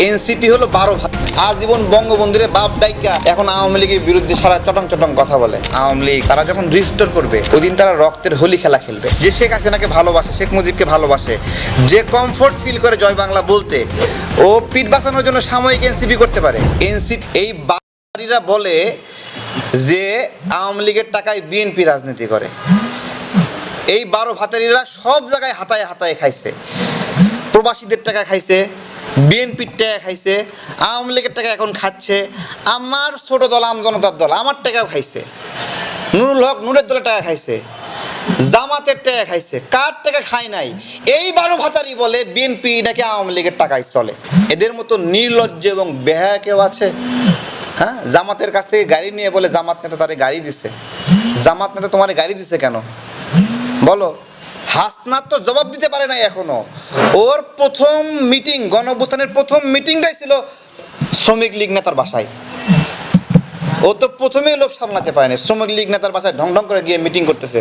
NCP হলো 12 ভাত আজীবন বঙ্গবন্ধুরে বাপ ডাইকা এখন আওয়ামী লীগের বিরুদ্ধে সারা চটং কথা বলে। আওয়ামী লীগ তারা যখন রিস্টোর করবে ওই দিন তারা রক্তের হোলি খেলা খেলবে। যে শেখ হাসিনাকে ভালোবাসে, শেখ মুজিবকে ভালোবাসে, যে কমফোর্ট ফিল করে জয় বাংলা বলতে, ও পিঠ বাঁচানোর জন্য সাময়িক এনসিপি করতে পারে। এনসিপি এই বাড়িরা বলে যে আওয়ামী লীগের টাকায় বিএনপি রাজনীতি করে। এই 12 ভাতারিরা সব জায়গায় হাতায় খাইছে, প্রবাসীদের টাকা খাইছে, বিএনপির টাকা খাইছে, আওয়ামী লীগের টাকা এখন খাচ্ছে, আমার ছোট দল আম জনতার দল আমার টাকাও খাইছে, নুরুল হক নুরের দলের টাকা খাইছে, জামাতের টাকা খাইছে, কার টাকা খায় নাই। এই 12 ভাতারি বলে বিএনপি নাকি আওয়ামী লীগের টাকায় চলে। এদের মতো নির্লজ্জ এবং বেহায়া কেউ আছে? হ্যাঁ, জামাতের কাছ থেকে গাড়ি নিয়ে বলে জামাত নেতা তারে গাড়ি দিছে। জামাত নেতা তোমারে গাড়ি দিছে কেন বলো? হাসনাত তো জবাব দিতে পারে নাই এখনো। ওর প্রথম মিটিং, গণঅভ্যুত্থানের প্রথম মিটিংটাই ছিল শ্রমিক লীগ নেতার বাসায়। ও তো প্রথমেই লোভ সামলাতে পারে না, শ্রমিক লীগ নেতার বাসায় ঢং করে গিয়ে মিটিং করতেছে।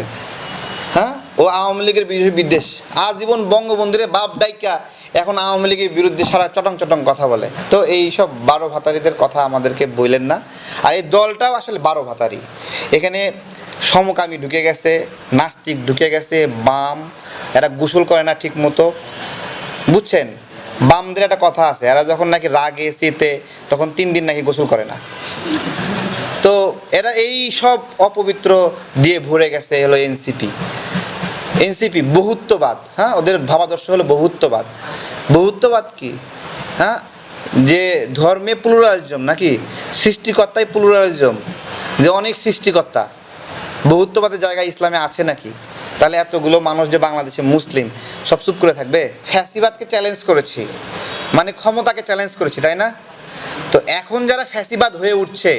হ্যাঁ, ও আওয়ামী লীগের বিদ্বেষ, আজীবন বঙ্গবন্ধুরে বাপ ডাইকা এখন আওয়ামী লীগের বিরুদ্ধে সারা চটং কথা বলে। তো এই সব 12 ভাতারিদের কথা আমাদেরকে বললেন না। আর এই দলটাও আসলে 12 ভাতারি। এখানে সমকামী ঢুকে গেছে, নাস্তিক ঢুকে গেছে, বাম, এরা গোসল করে না ঠিক মতো, বুঝছেন? বামদের একটা কথা আছে, এরা যখন নাকি রাগে শীতে তখন 3 দিন নাকি গোসল করে না। তো এরা এই সব অপবিত্র দিয়ে ভরে গেছে হলো এনসিপি বহুত্ববাদ। হ্যাঁ, ওদের ভাবাদর্শ হলো বহুত্ববাদ। বহুত্ববাদ কি? হ্যাঁ, যে ধর্মে প্লুরালিজম নাকি সৃষ্টিকর্তাই প্লুরালিজম, যে অনেক সৃষ্টিকর্তা। বহুত্ববাদের জায়গায় ইসলামে আছে নাকি? তাহলে এতগুলো মানুষ যে বাংলাদেশে মুসলিম সব চুপ করে থাকবে? ফ্যাসিবাদকে চ্যালেঞ্জ করেছি, মানে ক্ষমতাকে চ্যালেঞ্জ করেছি, তাই না? তো এখন যারা ফ্যাসিবাদ হয়ে উঠছে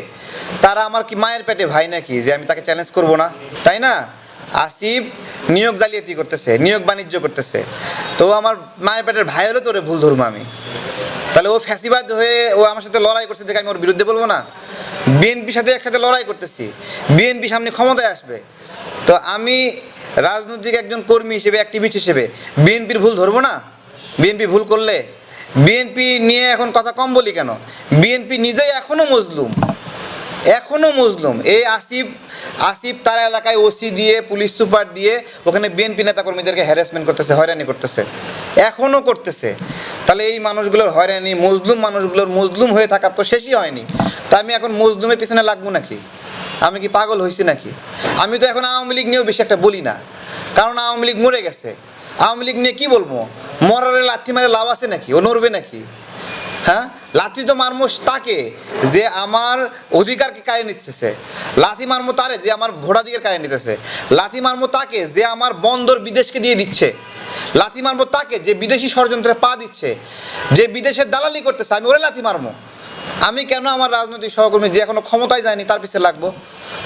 তারা আমার কি মায়ের পেটে ভাই নাকি যে আমি তাকে চ্যালেঞ্জ করব না, তাই না? আসিফ নিয়োগ জালিয়াতি করতেছে, নিয়োগ বাণিজ্য করতেছে, তো আমার মায়ের পেটের ভাই হলে তোরে ভুল ধরবো আমি? তাহলে ও ফ্যাসিবাদ হয়ে ও আমার সাথে লড়াই করছে দেখে আমি ওর বিরুদ্ধে বলবো না? বিএনপির সাথে একসাথে লড়াই করতেছি, বিএনপি সামনে ক্ষমতায় আসবে, তো আমি রাজনৈতিক একজন কর্মী হিসেবে, অ্যাক্টিভিস্ট হিসেবে বিএনপির ভুল ধরবো না? বিএনপি ভুল করলে বিএনপি নিয়ে এখন কথা কম বলি কেন? বিএনপি নিজেই এখনো মজলুম। এই আসিফ তার এলাকায় ওসি দিয়ে, পুলিশ সুপার দিয়ে ওখানে বিএনপি নেতাকর্মীদেরকে হ্যারাসমেন্ট করতেছে, হয়রানি করতেছে, এখনও করতেছে। তাহলে এই মানুষগুলোর হয়রানি, মানুষগুলোর মজলুম হয়ে থাকার তো শেষই হয়নি। তা আমি এখন মজলুমের পিছনে লাগবো নাকি? আমি কি পাগল হয়েছি নাকি? আমি তো এখন আওয়ামী লীগ নিয়েও বেশি একটা বলি না, কারণ আওয়ামী লীগ মরে গেছে। আওয়ামী লীগ নিয়ে কি বলবো? মরারে লাথি মারে লাভ আছে নাকি? ও নড়বে নাকি? হ্যাঁ, লাথি তো মারমো তাকে যে আমার অধিকারকে কাড়ে নিতেছে, লাথি মারমো তারে যে আমার ভোটাধিকার কাড়ে নিতেছে, লাথি মারমো তাকে যে আমার বন্দর বিদেশকে দিয়ে দিচ্ছে, লাথি মারমো তাকে যে বিদেশি ষড়যন্ত্রে পা দিচ্ছে, যে বিদেশের দালালি করতেছে, আমি ওরে লাথি মারমো। আমি কেন আমার রাজনৈতিক সহকর্মী যে এখনো ক্ষমতায় যায়নি তার পিছিয়ে লাগবো?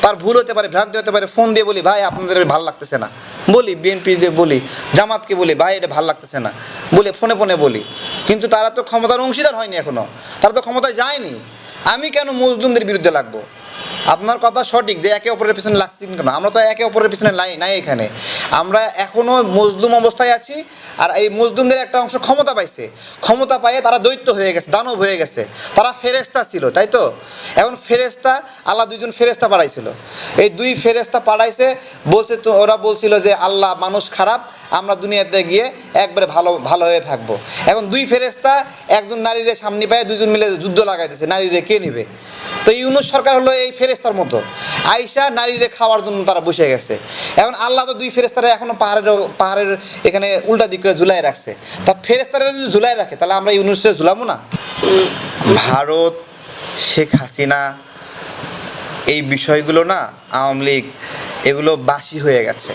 তার ভুল হতে পারে, ভ্রান্তি হতে পারে, ফোন দিয়ে বলি ভাই আপনাদের ভালো লাগতেছে না, বলি বিএনপি দিয়ে বলি, জামাতকে বলি ভাই এটা ভালো লাগতেছে না, বলে ফোনে বলি। কিন্তু তারা তো ক্ষমতার অংশীদার হয়নি এখনো, তারা তো ক্ষমতায় যায়নি। আমি কেন মজলুমদের বিরুদ্ধে লাগবো? আপনার কথা সঠিক যে একে অপরের পিছনে লাগছি কেন? আমরা তো একে অপরের পিছনে নাই এখানে, আমরা এখনো মজলুম অবস্থায় আছি। আর এই মজলুমদের একটা অংশ ক্ষমতা পাইছে, ক্ষমতা পাইয়ে তারা দৈত্য হয়ে গেছে, দানব হয়ে গেছে। তারা ফেরেস্তা ছিল, তাই তো? এখন ফেরেস্তা, আল্লাহ 2জন ফেরেস্তা পাঠাইছিল, এই 2 ফেরেস্তা পাঠাইছে, বলছে তো ওরা বলছিল যে আল্লাহ মানুষ খারাপ, আমরা দুনিয়াতে গিয়ে একবারে ভালো হয়ে থাকবো। এখন 2 ফেরেস্তা একজন নারীরে সামনে পায়, 2জন মিলে যুদ্ধ লাগাইতেছে, নারীরে কে নিবে? তো ইউনূস সরকার হলো এই ফেরেস্তার মতো, আইসা নারীরে খাওয়ার জন্য তারা বসে গেছে। এখন আল্লাহ তো 2 ফেরেস্তারা এখনো পাহাড়ের এখানে উল্টা দিক করে ঝুলাই রাখছে। তা ফেরেস্তারা যদি ঝুলাই রাখে তাহলে আমরা ইউনূসে ঝুলাবো না? ভারত, শেখ হাসিনা, এই বিষয়গুলো না, আওয়ামী লীগ, এগুলো বাসি হয়ে গেছে।